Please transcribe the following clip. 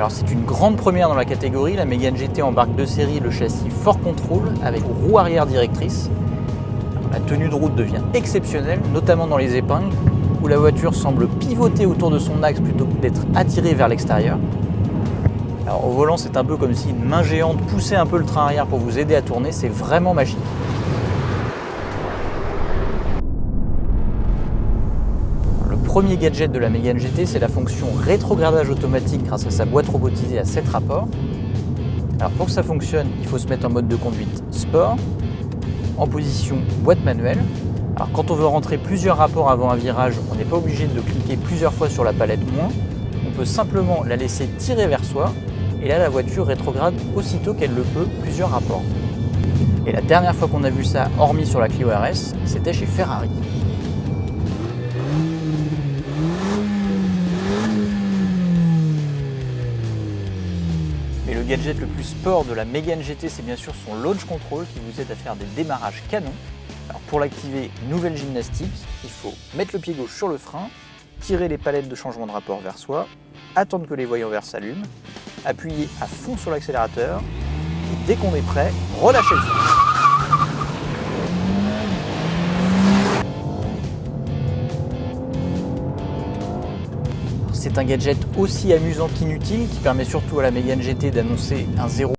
Alors c'est une grande première dans la catégorie, la Mégane GT embarque de série le châssis Fort Control avec roue arrière directrice. La tenue de route devient exceptionnelle, notamment dans les épingles, où la voiture semble pivoter autour de son axe plutôt que d'être attirée vers l'extérieur. Alors au volant, c'est un peu comme si une main géante poussait un peu le train arrière pour vous aider à tourner, c'est vraiment magique. Le premier gadget de la Mégane GT, c'est la fonction rétrogradage automatique grâce à sa boîte robotisée à 7 rapports. Alors pour que ça fonctionne, il faut se mettre en mode de conduite sport, en position boîte manuelle. Alors quand on veut rentrer plusieurs rapports avant un virage, on n'est pas obligé de cliquer plusieurs fois sur la palette moins. On peut simplement la laisser tirer vers soi et là la voiture rétrograde aussitôt qu'elle le peut plusieurs rapports. Et la dernière fois qu'on a vu ça, hormis sur la Clio RS, c'était chez Ferrari. Mais le gadget le plus sport de la Mégane GT, c'est bien sûr son launch control qui vous aide à faire des démarrages canons. Alors pour l'activer, nouvelle gymnastique, il faut mettre le pied gauche sur le frein, tirer les palettes de changement de rapport vers soi, attendre que les voyants verts s'allument, appuyer à fond sur l'accélérateur, et dès qu'on est prêt, relâcher le frein. C'est un gadget aussi amusant qu'inutile qui permet surtout à la Mégane GT d'annoncer un 0